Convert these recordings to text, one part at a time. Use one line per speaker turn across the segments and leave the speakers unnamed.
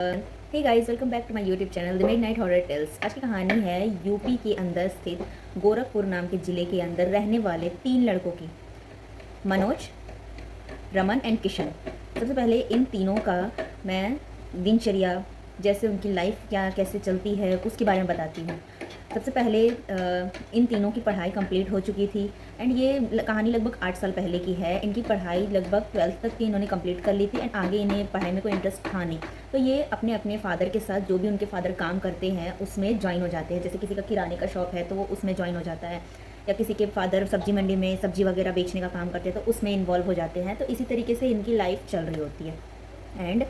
Hey guys, welcome back to my YouTube channel the midnight horror tales. आज की कहानी है यूपी के अंदर स्थित गोरखपुर नाम के ज़िले के अंदर रहने वाले 3 लड़कों की, मनोज, रमन एंड किशन। सबसे पहले इन तीनों का मैं दिनचर्या, जैसे उनकी लाइफ क्या कैसे चलती है उसके बारे में बताती हूँ। सबसे पहले इन तीनों की पढ़ाई कंप्लीट हो चुकी थी एंड ये कहानी लगभग 8 साल पहले की है। इनकी पढ़ाई लगभग 12th तक की इन्होंने कंप्लीट कर ली थी एंड आगे इन्हें पढ़ाई में कोई इंटरेस्ट था नहीं, तो ये अपने अपने फादर के साथ जो भी उनके फादर काम करते हैं उसमें ज्वाइन हो जाते हैं। जैसे किसी का किराने का शॉप है तो वो उसमें ज्वाइन हो जाता है, या किसी के फादर सब्जी मंडी में सब्जी वगैरह बेचने का काम करते हैं तो उसमें इन्वॉल्व हो जाते हैं। तो इसी तरीके से इनकी लाइफ चल रही होती है। एंड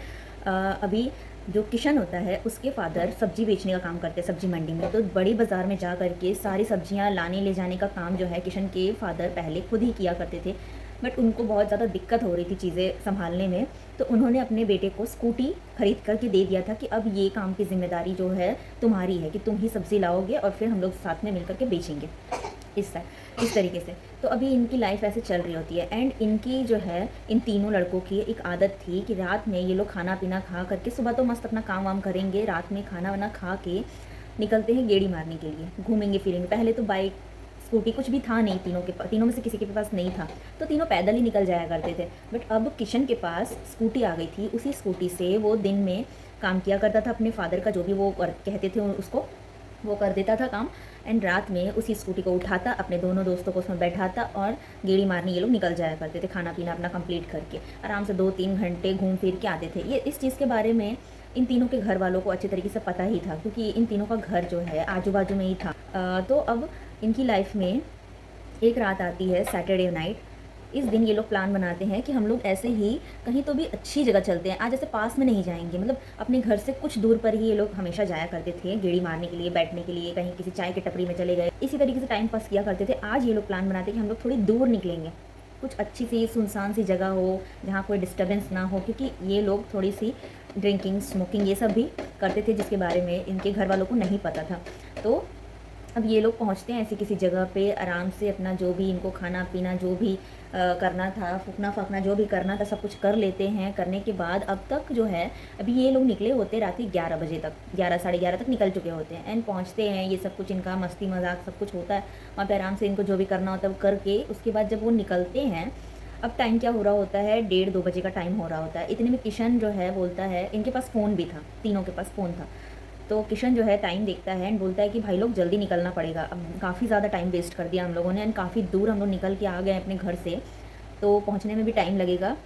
अभी जो किशन होता है उसके फादर सब्जी बेचने का काम करते हैं सब्जी मंडी में, तो बड़ी बाज़ार में जा कर के सारी सब्जियां लाने ले जाने का काम जो है किशन के फादर पहले खुद ही किया करते थे। बट उनको बहुत ज़्यादा दिक्कत हो रही थी चीज़ें संभालने में, तो उन्होंने अपने बेटे को स्कूटी खरीद करके दे दिया था कि अब ये काम की जिम्मेदारी जो है तुम्हारी है, कि तुम ही सब्ज़ी लाओगे और फिर हम लोग साथ में मिलकर के बेचेंगे। इस तरीके से तो अभी इनकी लाइफ ऐसे चल रही होती है। एंड इनकी जो है इन तीनों लड़कों की एक आदत थी कि रात में ये लोग खाना पीना खा करके, सुबह तो मस्त अपना काम वाम करेंगे, रात में खाना वाना खा के निकलते हैं गेड़ी मारने के लिए, घूमेंगे फिरेंगे। पहले तो बाइक स्कूटी कुछ भी था नहीं, तीनों में से किसी के पास नहीं था, तो तीनों पैदल ही निकल जाया करते थे। बट अब किशन के पास स्कूटी आ गई थी, उसी स्कूटी से वो दिन में काम किया करता था अपने फादर का, जो भी वो कहते थे उसको वो कर देता था काम। एंड रात में उसी स्कूटी को उठाता, अपने दोनों दोस्तों को उसमें बैठाता और गेड़ी मारने ये लोग निकल जाया करते थे, खाना पीना अपना कंप्लीट करके आराम से 2-3 घंटे घूम फिर के आते थे। ये इस चीज़ के बारे में इन तीनों के घर वालों को अच्छे तरीके से पता ही था, क्योंकि इन तीनों का घर जो है आजू बाजू में ही था। तो अब इनकी लाइफ में एक रात आती है सैटरडे नाइट। इस दिन ये लोग प्लान बनाते हैं कि हम लोग ऐसे ही कहीं तो भी अच्छी जगह चलते हैं, आज ऐसे पास में नहीं जाएंगे, मतलब अपने घर से कुछ दूर पर ही ये लोग हमेशा जाया करते थे गेड़ी मारने के लिए, बैठने के लिए, कहीं किसी चाय की टपरी में चले गए, इसी तरीके से टाइम पास किया करते थे। आज ये लोग प्लान बनाते हैं कि हम लोग थोड़ी दूर निकलेंगे, कुछ अच्छी सी सुनसान सी जगह हो जहाँ कोई डिस्टर्बेंस ना हो, क्योंकि ये लोग थोड़ी सी ड्रिंकिंग स्मोकिंग ये सब भी करते थे, जिसके बारे में इनके घर वालों को नहीं पता था। तो अब ये लोग पहुंचते हैं ऐसी किसी जगह पे, आराम से अपना जो भी इनको खाना पीना जो भी करना था, फूकना फाकना जो भी करना था सब कुछ कर लेते हैं। करने के बाद अब तक जो है, अभी ये लोग निकले होते रात 11 बजे तक, 11 साढ़े 11 तक निकल चुके होते हैं। एंड पहुंचते हैं, ये सब कुछ इनका मस्ती मजाक सब कुछ होता है वहाँ पे, आराम से इनको जो भी करना होता है वो करके उसके बाद जब वो निकलते हैं, अब टाइम क्या हो रहा होता है, 1:30-2 बजे का टाइम हो रहा होता है। इतने में किशन जो है बोलता है, इनके पास फ़ोन भी था, तीनों के पास फ़ोन था, तो किशन जो है टाइम देखता है एंड बोलता है कि भाई लोग जल्दी निकलना पड़ेगा, अब काफ़ी ज़्यादा टाइम वेस्ट कर दिया हम लोगों ने एंड काफ़ी दूर हम लोग निकल के आ गए अपने घर से, तो पहुंचने में भी टाइम लगेगा,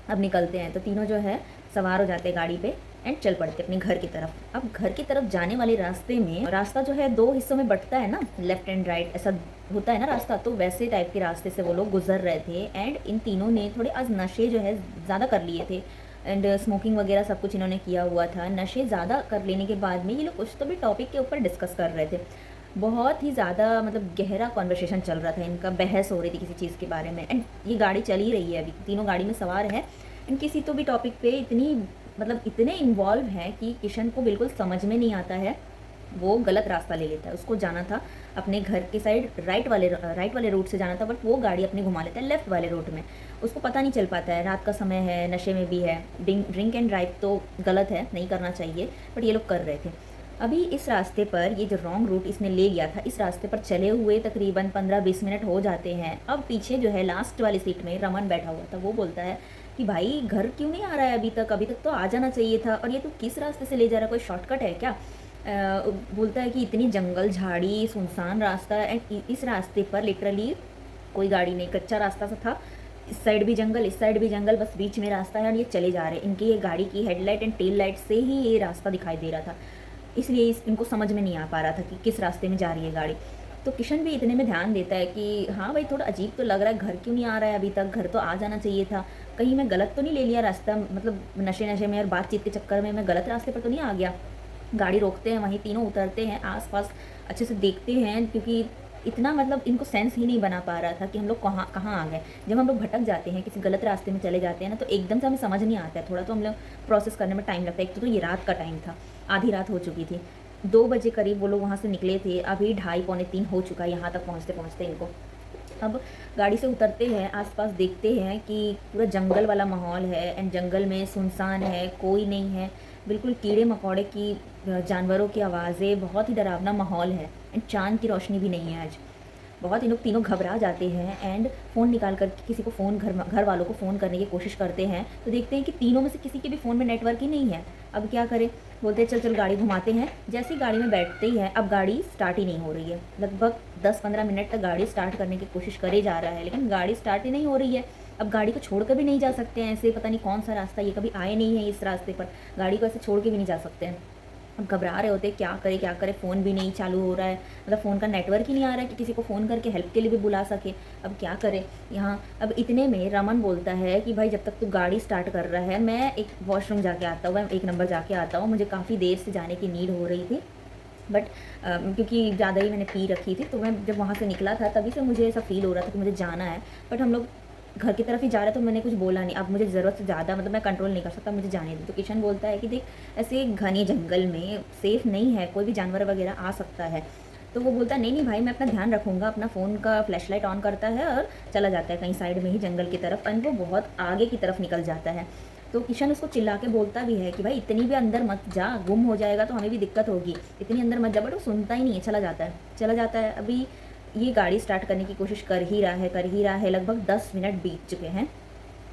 अब निकलते हैं। तो तीनों जो है सवार हो जाते हैं गाड़ी पे एंड चल पड़ते अपने घर की तरफ। अब घर की तरफ जाने वाले रास्ते में, रास्ता जो है 2 हिस्सों में बंटता है ना, लेफ्ट एंड राइट ऐसा होता है ना रास्ता, तो वैसे टाइप के रास्ते से वो लोग गुजर रहे थे। एंड इन तीनों ने थोड़े आज नशे जो है ज़्यादा कर लिए थे एंड स्मोकिंग वगैरह सब कुछ इन्होंने किया हुआ था। नशे ज़्यादा कर लेने के बाद में ये लोग कुछ तो भी टॉपिक के ऊपर डिस्कस कर रहे थे, बहुत ही ज़्यादा मतलब गहरा कॉन्वर्सेशन चल रहा था इनका, बहस हो रही थी किसी चीज़ के बारे में। एंड ये गाड़ी चल ही रही है, अभी तीनों गाड़ी में सवार है एंड किसी तो भी टॉपिक पे इतनी मतलब इतने इन्वॉल्व है कि किशन को बिल्कुल समझ में नहीं आता है, वो गलत रास्ता ले लेता है। उसको जाना था अपने घर के साइड राइट वाले रूट से जाना था, बट वो गाड़ी अपनी घुमा लेता है लेफ़्ट वाले रूट में। उसको पता नहीं चल पाता है, रात का समय है, नशे में भी है, ड्रिंक एंड ड्राइव तो गलत है, नहीं करना चाहिए, बट ये लोग कर रहे थे। अभी इस रास्ते पर, ये जो रॉन्ग रूट इसने ले लिया था, इस रास्ते पर चले हुए तकरीबन 15-20 मिनट हो जाते हैं। अब पीछे जो है लास्ट वाली सीट में रमन बैठा हुआ था, वो बोलता है कि भाई घर क्यों नहीं आ रहा है अभी तक तो आ जाना चाहिए था, और ये तो किस रास्ते से ले जा रहा है, कोई शॉर्टकट है क्या? बोलता है कि इतनी जंगल झाड़ी सुनसान रास्ता है एंड इस रास्ते पर लिटरली कोई गाड़ी नहीं, कच्चा रास्ता सा था, इस साइड भी जंगल इस साइड भी जंगल, बस बीच में रास्ता है और ये चले जा रहे हैं। इनकी ये गाड़ी की हेडलाइट एंड टेल लाइट से ही ये रास्ता दिखाई दे रहा था, इसलिए इनको समझ में नहीं आ पा रहा था कि किस रास्ते में जा रही है गाड़ी। तो किशन भी इतने में ध्यान देता है कि हाँ भाई थोड़ा अजीब तो लग रहा है, घर क्यों नहीं आ रहा है अभी तक, घर तो आ जाना चाहिए था, कहीं मैं गलत तो नहीं ले लिया रास्ता, मतलब नशे में और बातचीत के चक्कर में मैं गलत रास्ते पर तो नहीं आ गया। गाड़ी रोकते हैं, वहीं तीनों उतरते हैं, आसपास अच्छे से देखते हैं, क्योंकि इतना मतलब इनको सेंस ही नहीं बना पा रहा था कि हम लोग कहाँ कहाँ आ गए। जब हम लोग भटक जाते हैं, किसी गलत रास्ते में चले जाते हैं ना, तो एकदम से हमें समझ नहीं आता है, थोड़ा तो हम लोग प्रोसेस करने में टाइम लगता है। एक तो ये रात का टाइम था, आधी रात हो चुकी थी, 2 बजे करीब वो लोग वहाँ से निकले थे, अभी 2:30-3 हो चुका है यहाँ तक पहुँचते पहुँचते इनको। अब गाड़ी से उतरते हैं, आसपास देखते हैं कि पूरा जंगल वाला माहौल है एंड जंगल में सुनसान है, कोई नहीं है बिल्कुल कीड़े मकोड़े की, जानवरों की आवाज़ें, बहुत ही डरावना माहौल है एंड चाँद की रोशनी भी नहीं है आज। बहुत ये लोग तीनों घबरा जाते हैं एंड फ़ोन निकाल कर के किसी को फ़ोन घर वालों को फ़ोन करने की कोशिश करते हैं, तो देखते हैं कि तीनों में से किसी के भी फ़ोन में नेटवर्क ही नहीं है। अब क्या करें? बोलते हैं चल चल गाड़ी घुमाते हैं। जैसे ही गाड़ी में बैठते ही हैं, अब गाड़ी स्टार्ट ही नहीं हो रही है। लगभग 10-15 मिनट तक गाड़ी स्टार्ट करने की कोशिश करे जा रहा है, लेकिन गाड़ी स्टार्ट ही नहीं हो रही है। अब गाड़ी को छोड़ कर भी नहीं जा सकते हैं, ऐसे पता नहीं कौन सा रास्ता, ये कभी आए नहीं है इस रास्ते पर, गाड़ी को ऐसे छोड़ के भी नहीं जा सकते हैं। अब घबरा रहे होते हैं, क्या करें, फ़ोन भी नहीं चालू हो रहा है, मतलब फ़ोन का नेटवर्क ही नहीं आ रहा है कि किसी को फ़ोन करके हेल्प के लिए भी बुला सके। अब क्या करें यहाँ? अब इतने में रमन बोलता है कि भाई जब तक तू गाड़ी स्टार्ट कर रहा है, मैं एक वॉशरूम जाके आता हूँ, मैं 1 नंबर जाके आता हूँ, मुझे काफ़ी देर से जाने की नीड हो रही थी। बट क्योंकि ज़्यादा ही मैंने पी रखी थी, तो मैं जब वहाँ से निकला था तभी से मुझे ऐसा फ़ील हो रहा था कि मुझे जाना है। बट हम लोग घर की तरफ ही जा रहे, तो मैंने कुछ बोला नहीं। अब मुझे ज़रूरत से ज़्यादा, मतलब मैं कंट्रोल नहीं कर सकता, मुझे जाने दो। तो किशन बोलता है कि देख, ऐसे घने जंगल में सेफ़ नहीं है, कोई भी जानवर वगैरह आ सकता है। तो वो बोलता है नहीं नहीं भाई, मैं अपना ध्यान रखूँगा। अपना फ़ोन का फ्लैश लाइट ऑन करता है और चला जाता है कहीं साइड में ही जंगल की तरफ, एंड वो बहुत आगे की तरफ निकल जाता है। तो किशन उसको चिल्ला के बोलता भी है कि भाई इतनी भी अंदर मत जा, गुम हो जाएगा तो हमें भी दिक्कत होगी, इतनी अंदर मत जा। बट वो सुनता ही नहीं है, चला जाता है, चला जाता है। अभी ये गाड़ी स्टार्ट करने की कोशिश कर ही रहा है। लगभग 10 मिनट बीत चुके हैं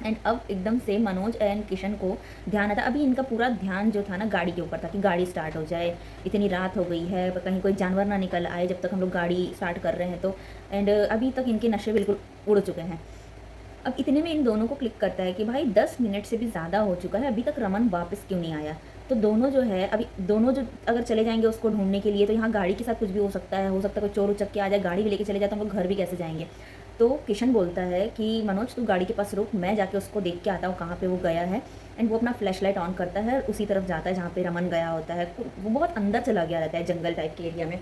एंड अब एकदम से मनोज एंड किशन को ध्यान आता। अभी इनका पूरा ध्यान जो था ना गाड़ी के ऊपर था कि गाड़ी स्टार्ट हो जाए, इतनी रात हो गई है, कहीं कोई जानवर ना निकल आए जब तक हम लोग गाड़ी स्टार्ट कर रहे हैं तो। एंड अभी तक इनके नशे बिल्कुल उड़ चुके हैं। अब इतने में इन दोनों को क्लिक करता है कि भाई 10 मिनट से भी ज़्यादा हो चुका है, अभी तक रमन वापस क्यों नहीं आया। तो दोनों जो है, अभी दोनों जो अगर चले जाएंगे उसको ढूंढने के लिए, तो यहाँ गाड़ी के साथ कुछ भी हो सकता है, कोई चोर उचक के आ जाए, गाड़ी भी लेके चले जाए, तो हम लोग घर भी कैसे जाएंगे। तो किशन बोलता है कि मनोज तू गाड़ी के पास रुक, मैं जाके उसको देख के आता हूँ कहाँ पे वो गया है। एंड वो अपना फ्लैश लाइट ऑन करता है, उसी तरफ जाता है जहाँ पे रमन गया होता है। वो बहुत अंदर चला गया रहता है जंगल टाइप के एरिया में।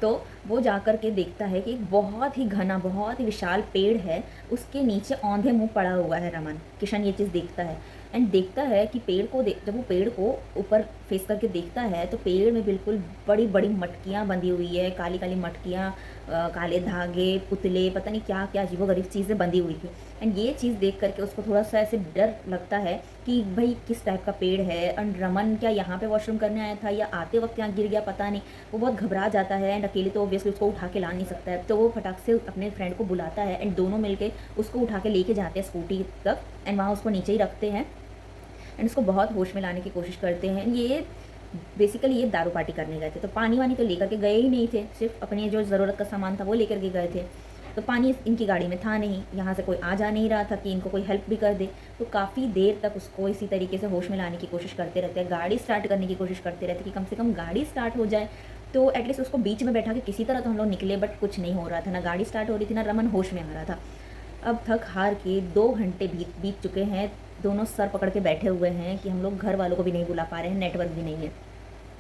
तो वो जा कर के देखता है कि एक बहुत ही घना, बहुत ही विशाल पेड़ है, उसके नीचे औंधे मुँह पड़ा हुआ है रमन। किशन ये चीज़ देखता है एंड देखता है कि पेड़ को जब वो पेड़ को ऊपर फेस करके देखता है, तो पेड़ में बिल्कुल बड़ी बड़ी मटकियाँ बंधी हुई है, काली काली मटकियाँ, काले धागे, पुतले, पता नहीं क्या क्या अजीबोगरीब चीज़ें बंधी हुई थी। एंड ये चीज़ देख करके उसको थोड़ा सा ऐसे डर लगता है कि भाई किस टाइप का पेड़ है, एंड रमन क्या यहाँ पे वॉशरूम करने आया था या आते वक्त यहाँ गिर गया, पता नहीं। वो बहुत घबरा जाता है एंड अकेले तो ऑब्वियसली उसको उठा के ला नहीं सकता है, तो वो फटाक से अपने फ्रेंड को बुलाता है एंड दोनों मिलके उसको उठा के लेके जाते हैं स्कूटी तक एंड वहाँ उसको नीचे ही रखते हैं एंड उसको बहुत होश में लाने की कोशिश करते हैं। ये बेसिकली ये दारू पार्टी करने गए थे, तो पानी वानी तो लेकर के गए ही नहीं थे, सिर्फ अपने जो ज़रूरत का सामान था वो लेकर के गए थे। तो पानी इनकी गाड़ी में था नहीं, यहाँ से कोई आ जा नहीं रहा था कि इनको कोई हेल्प भी कर दे। तो काफ़ी देर तक उसको इसी तरीके से होश में लाने की कोशिश करते रहते हैं, गाड़ी स्टार्ट करने की कोशिश करते रहते हैं कि कम से कम गाड़ी स्टार्ट हो जाए। तो एटलीस्ट उसको बीच में बैठा के किसी तरह तो हम लोग निकले, बट कुछ नहीं हो रहा था, ना गाड़ी स्टार्ट हो रही थी, ना रमन होश में आ रहा था। अब थक हार के 2 घंटे बीत चुके हैं, दोनों सर पकड़ के बैठे हुए हैं कि हम लोग घर वालों को भी नहीं बुला पा रहे हैं, नेटवर्क भी नहीं है।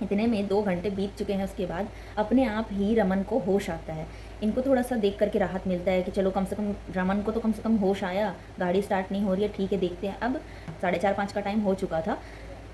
इतने में 2 घंटे बीत चुके हैं, उसके बाद अपने आप ही रमन को होश आता है। इनको थोड़ा सा देख करके राहत मिलता है कि चलो कम से कम रमन को तो कम से कम होश आया, गाड़ी स्टार्ट नहीं हो रही है, ठीक है देखते हैं। अब 4:30-5 का टाइम हो चुका था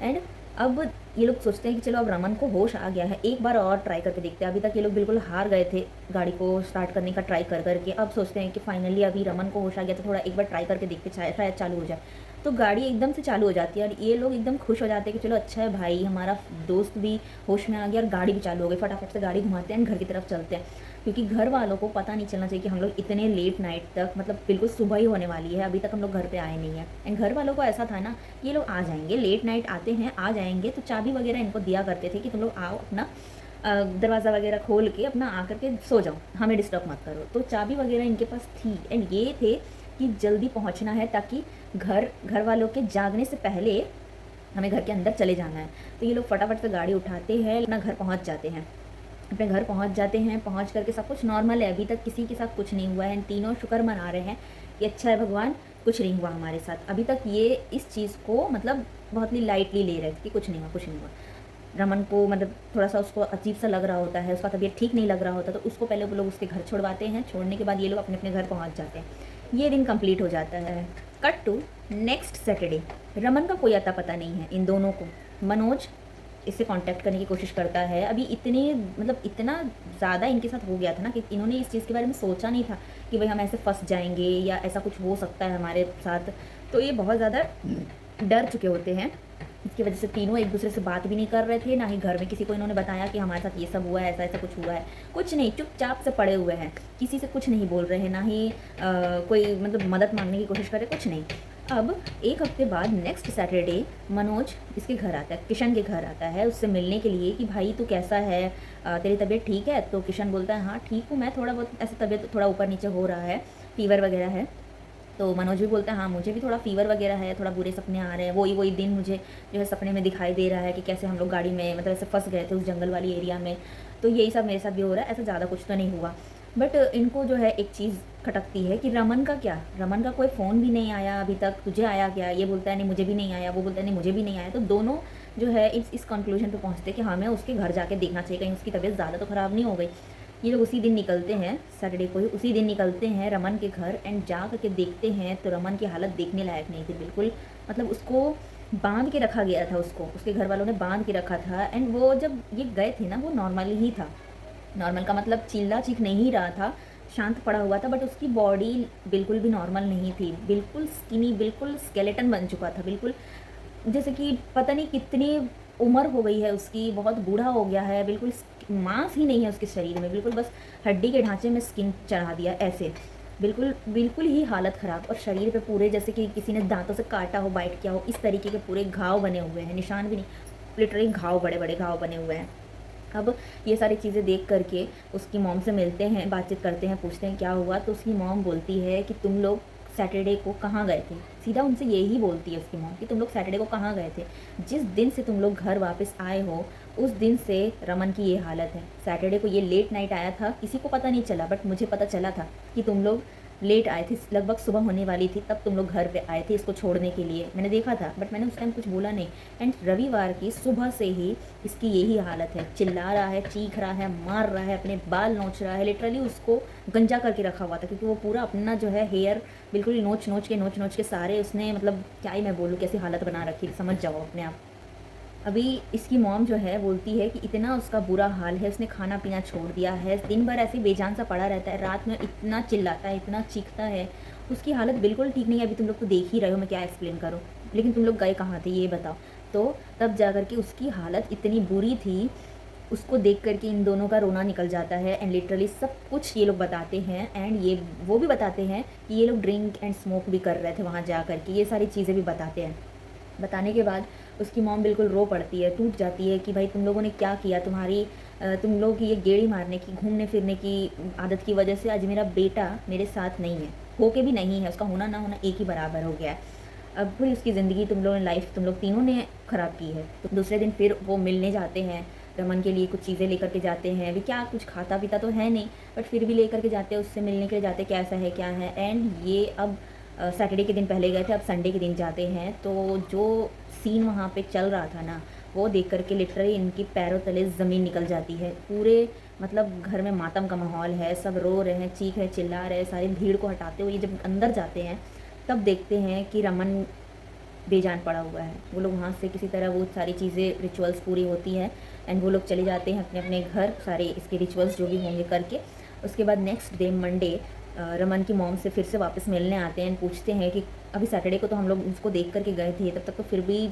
एंड अब ये लोग सोचते हैं कि चलो अब रमन को होश आ गया है, एक बार और ट्राई करके देखते हैं। अभी तक ये लोग बिल्कुल हार गए थे गाड़ी को स्टार्ट करने का ट्राई कर करके। अब सोचते हैं कि फाइनली अभी रमन को होश आ गया, तो थोड़ा एक बार ट्राई करके देखते, शायद चालू हो जाए। तो गाड़ी एकदम से चालू हो जाती है और ये लोग एकदम खुश हो जाते हैं कि चलो अच्छा है भाई, हमारा दोस्त भी होश में आ गया और गाड़ी भी चालू हो गई। फटाफट से गाड़ी घुमाते हैं, घर की तरफ चलते हैं, क्योंकि घर वालों को पता नहीं चलना चाहिए कि हम लोग इतने लेट नाइट तक, मतलब बिल्कुल सुबह ही होने वाली है, अभी तक हम लोग घर पे आए नहीं हैं। एंड घर वालों को ऐसा था ना, ये लोग आ जाएंगे, लेट नाइट आते हैं, आ जाएंगे, तो चाबी वगैरह इनको दिया करते थे कि तुम लोग आओ, अपना दरवाज़ा वगैरह खोल के अपना आकर के सो जाओ, हमें डिस्टर्ब मत करो। तो चाबी वगैरह इनके पास थी एंड ये थे कि जल्दी पहुंचना है ताकि घर वालों के जागने से पहले हमें घर के अंदर चले जाना है। तो ये लोग फटाफट से गाड़ी उठाते हैं, अपना घर पहुंच जाते हैं। अपने घर पहुंच जाते हैं, पहुंच करके सब कुछ नॉर्मल है, अभी तक किसी के साथ कुछ नहीं हुआ है। तीनों शुक्र मना रहे हैं कि अच्छा है भगवान, कुछ नहीं हुआ हमारे साथ। अभी तक ये इस चीज़ को मतलब बहुत ही लाइटली ले रहे थे कि कुछ नहीं हुआ, कुछ नहीं हुआ। रमन को मतलब थोड़ा सा उसको अजीब सा लग रहा होता है, उसका तबीयत ठीक नहीं लग रहा होता, तो उसको पहले वो लोग उसके घर छोड़वाते हैं। छोड़ने के बाद ये लोग अपने अपने घर पहुंच जाते हैं। ये दिन कंप्लीट हो जाता है। Cut to next Saturday. Raman का कोई अता पता नहीं है इन दोनों को। मनोज इससे कांटेक्ट करने की कोशिश करता है। अभी इतना ज़्यादा इनके साथ हो गया था ना कि इन्होंने इस चीज़ के बारे में सोचा नहीं था कि भाई हम ऐसे फंस जाएंगे या ऐसा कुछ हो सकता है हमारे साथ। तो ये बहुत ज़्यादा डर चुके होते हैं इसकी वजह से तीनों एक दूसरे से बात भी नहीं कर रहे थे, ना ही घर में किसी को इन्होंने बताया कि हमारे साथ ये सब हुआ है, ऐसा ऐसा कुछ हुआ है। कुछ नहीं, चुपचाप से पड़े हुए हैं, किसी से कुछ नहीं बोल रहे हैं, ना ही कोई मतलब मदद मांगने की कोशिश करे, कुछ नहीं। अब एक हफ्ते बाद नेक्स्ट सैटरडे मनोज इसके घर आता है, किशन के घर आता है उससे मिलने के लिए कि भाई तू कैसा है, तेरी तबीयत ठीक है? तो किशन बोलता है हाँ ठीक हूँ मैं, थोड़ा बहुत ऐसे तबीयत थोड़ा ऊपर नीचे हो रहा है, फीवर वगैरह है। तो मनोज भी बोलता है हाँ मुझे भी थोड़ा फीवर वगैरह है, थोड़ा बुरे सपने आ रहे हैं, वही वही दिन मुझे जो है सपने में दिखाई दे रहा है कि कैसे हम लोग गाड़ी में मतलब ऐसे फंस गए थे उस जंगल वाली एरिया में, तो यही सब मेरे साथ भी हो रहा है, ऐसा ज़्यादा कुछ तो नहीं हुआ। बट इनको जो है एक चीज़ खटकती है कि रमन का क्या, रमन का कोई फ़ोन भी नहीं आया अभी तक, तुझे आया क्या? ये बोलता है नहीं मुझे भी नहीं आया, वो बोलता है नहीं मुझे भी नहीं आया। तो दोनों जो है इस कंक्लूजन पे पहुँचते कि हमें उसके घर जाके देखना चाहिए, कहीं उसकी तबीयत ज़्यादा तो ख़राब नहीं हो गई। ये लोग उसी दिन निकलते हैं, सैटरडे को ही उसी दिन निकलते हैं रमन के घर, एंड जा करके देखते हैं तो रमन की हालत देखने लायक नहीं थी बिल्कुल। मतलब उसको बांध के रखा गया था, उसको उसके घर वालों ने बांध के रखा था। एंड वो जब ये गए थे ना वो नॉर्मल ही था, नॉर्मल का मतलब चिल्ला चीख नहीं रहा था, शांत पड़ा हुआ था, बट उसकी बॉडी बिल्कुल भी नॉर्मल नहीं थी, बिल्कुल स्किनी, बिल्कुल स्केलेटन बन चुका था, बिल्कुल जैसे कि पता नहीं कितनी उम्र हो गई है उसकी, बहुत बूढ़ा हो गया है, बिल्कुल मांस ही नहीं है उसके शरीर में, बिल्कुल बस हड्डी के ढांचे में स्किन चढ़ा दिया ऐसे, बिल्कुल बिल्कुल ही हालत ख़राब। और शरीर पे पूरे जैसे कि किसी ने दांतों से काटा हो, बाइट किया हो, इस तरीके के पूरे घाव बने हुए हैं, निशान भी नहीं, लिटरली घाव, बड़े बड़े घाव बने हुए हैं। अब ये सारी चीज़ें देख करके उसकी मॉम से मिलते हैं, बातचीत करते हैं, पूछते हैं क्या हुआ। तो उसकी मॉम बोलती है कि तुम लोग सैटरडे को कहाँ गए थे, सीधा उनसे यही बोलती है उसकी मॉम कि तुम लोग सैटरडे को कहाँ गए थे, जिस दिन से तुम लोग घर वापस आए हो उस दिन से रमन की ये हालत है। सैटरडे को ये लेट नाइट आया था, किसी को पता नहीं चला, बट मुझे पता चला था कि तुम लोग लेट आए थे, लगभग सुबह होने वाली थी तब तुम लोग घर पे आए थे इसको छोड़ने के लिए, मैंने देखा था, बट मैंने उस टाइम कुछ बोला नहीं। एंड रविवार की सुबह से ही इसकी यही हालत है, चिल्ला रहा है, चीख रहा है, मार रहा है, अपने बाल नोच रहा है, लिटरली उसको गंजा करके रखा हुआ था, क्योंकि वो पूरा अपना जो है हेयर बिल्कुल नोच नोच के सारे उसने, मतलब क्या ही मैं बोलूँ, कैसी हालत बना रखी, समझ जाओ अपने आप। अभी इसकी मॉम जो है बोलती है कि इतना उसका बुरा हाल है, उसने खाना पीना छोड़ दिया है, दिन भर ऐसे बेजान सा पड़ा रहता है, रात में इतना चिल्लाता है, इतना चीखता है, उसकी हालत बिल्कुल ठीक नहीं है। अभी तुम लोग तो देख ही रहे हो, मैं क्या एक्सप्लेन करूँ, लेकिन तुम लोग गए कहाँ थे ये बताओ। तो तब जा कर के उसकी हालत इतनी बुरी थी, उसको देख कर के इन दोनों का रोना निकल जाता है। एंड लिटरली सब कुछ ये लोग बताते हैं, एंड ये वो भी बताते हैं कि ये लोग ड्रिंक एंड स्मोक भी कर रहे थे वहाँ जा कर के, ये सारी चीज़ें भी बताते हैं। बताने के बाद उसकी मॉम बिल्कुल रो पड़ती है, टूट जाती है कि भाई तुम लोगों ने क्या किया, तुम लोगों की ये गेड़ी मारने की, घूमने फिरने की आदत की वजह से आज मेरा बेटा मेरे साथ नहीं है, हो के भी नहीं है, उसका होना ना होना एक ही बराबर हो गया है। अब पूरी उसकी ज़िंदगी तुम लोगों ने, लाइफ तुम लोग तीनों ने ख़राब की है। तो दूसरे दिन फिर वो मिलने जाते हैं, रमन के लिए कुछ चीज़ें लेकर के जाते हैं, अभी क्या कुछ खाता पीता तो है नहीं, बट फिर भी लेकर के जाते हैं, उससे मिलने के लिए जाते हैं, कैसा है क्या है। एंड ये अब सैटरडे के दिन पहले गए थे, अब संडे के दिन जाते हैं, तो जो सीन वहाँ पे चल रहा था ना, वो देख करके लिटरली इनकी पैरों तले ज़मीन निकल जाती है। पूरे मतलब घर में मातम का माहौल है, सब रो रहे हैं, चीख रहे, चिल्ला रहे, सारी भीड़ को हटाते हुए जब अंदर जाते हैं तब देखते हैं कि रमन बेजान पड़ा हुआ है। वो लोग वहाँ से किसी तरह वो सारी चीज़ें, रिचुअल्स पूरी होती है, एंड वो लोग चले जाते हैं अपने अपने घर, सारे इसके रिचुअल्स जो भी होंगे करके। उसके बाद नेक्स्ट डे मंडे रमन की मॉम से फिर से वापस मिलने आते हैं, पूछते हैं कि अभी सैटरडे को तो हम लोग उसको देख करके गए थे, तब तक तो फिर भी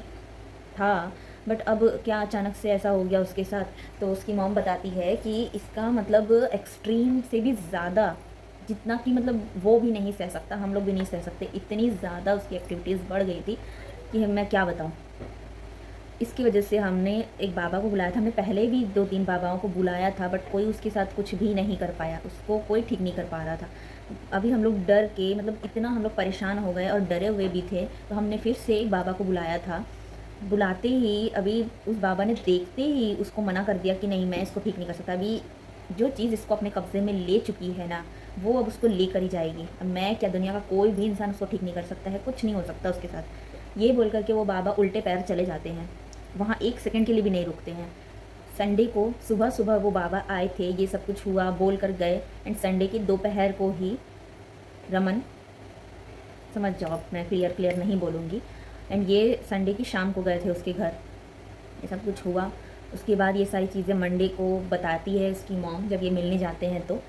था, बट अब क्या अचानक से ऐसा हो गया उसके साथ। तो उसकी मॉम बताती है कि इसका मतलब एक्सट्रीम से भी ज़्यादा, जितना कि मतलब वो भी नहीं सह सकता, हम लोग भी नहीं सह सकते, इतनी ज़्यादा उसकी एक्टिविटीज़ बढ़ गई थी कि मैं क्या बताऊँ। इसकी वजह से हमने एक बाबा को बुलाया था, हमने पहले भी 2-3 बाबाओं को बुलाया था, बट कोई उसके साथ कुछ भी नहीं कर पाया, उसको कोई ठीक नहीं कर पा रहा था। अभी हम लोग डर के, मतलब इतना हम लोग परेशान हो गए और डरे हुए भी थे, तो हमने फिर से एक बाबा को बुलाया था। बुलाते ही अभी उस बाबा ने देखते ही उसको मना कर दिया कि नहीं, मैं इसको ठीक नहीं कर सकता, अभी जो चीज़ इसको अपने कब्ज़े में ले चुकी है ना, वो अब उसको लेकर ही जाएगी। अब मैं क्या, दुनिया का कोई भी इंसान उसको ठीक नहीं कर सकता है, कुछ नहीं हो सकता उसके साथ। ये बोल कर के वो बाबा उल्टे पैर चले जाते हैं, वहाँ एक सेकंड के लिए भी नहीं रुकते हैं। संडे को सुबह सुबह वो बाबा आए थे, ये सब कुछ हुआ, बोल कर गए, एंड संडे की दोपहर को ही रमन, समझ जाओ, मैं क्लियर नहीं बोलूँगी, एंड ये संडे की शाम को गए थे उसके घर, ये सब कुछ हुआ। उसके बाद ये सारी चीज़ें मंडे को बताती है इसकी मॉम, जब ये मिलने जाते हैं तो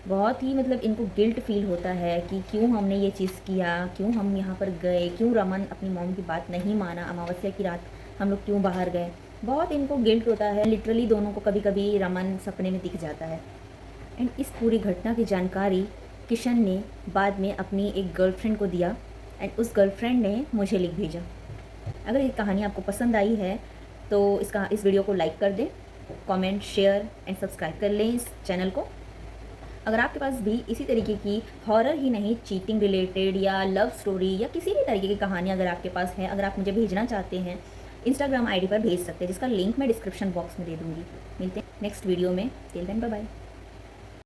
बहुत ही मतलब इनको गिल्ट फील होता है कि क्यों हमने ये चीज़ किया, क्यों हम यहाँ पर गए, क्यों रमन अपनी मॉम की बात नहीं माना, अमावस्या की रात हम लोग क्यों बाहर गए। बहुत इनको गिल्ट होता है, लिटरली दोनों को कभी कभी रमन सपने में दिख जाता है। एंड इस पूरी घटना की जानकारी किशन ने बाद में अपनी एक गर्लफ्रेंड को दिया एंड उस गर्लफ्रेंड ने मुझे लिख भेजा। अगर ये कहानी आपको पसंद आई है तो इस वीडियो को लाइक कर दें, कमेंट, शेयर एंड सब्सक्राइब कर लें इस चैनल को। अगर आपके पास भी इसी तरीके की हॉरर ही नहीं, चीटिंग रिलेटेड या लव स्टोरी या किसी भी तरीके की कहानी अगर आपके पास है, अगर आप मुझे भेजना चाहते हैं, इंस्टाग्राम आईडी पर भेज सकते हैं, जिसका लिंक मैं डिस्क्रिप्शन बॉक्स में दे दूँगी। मिलते हैं नेक्स्ट वीडियो में। Till then bye bye.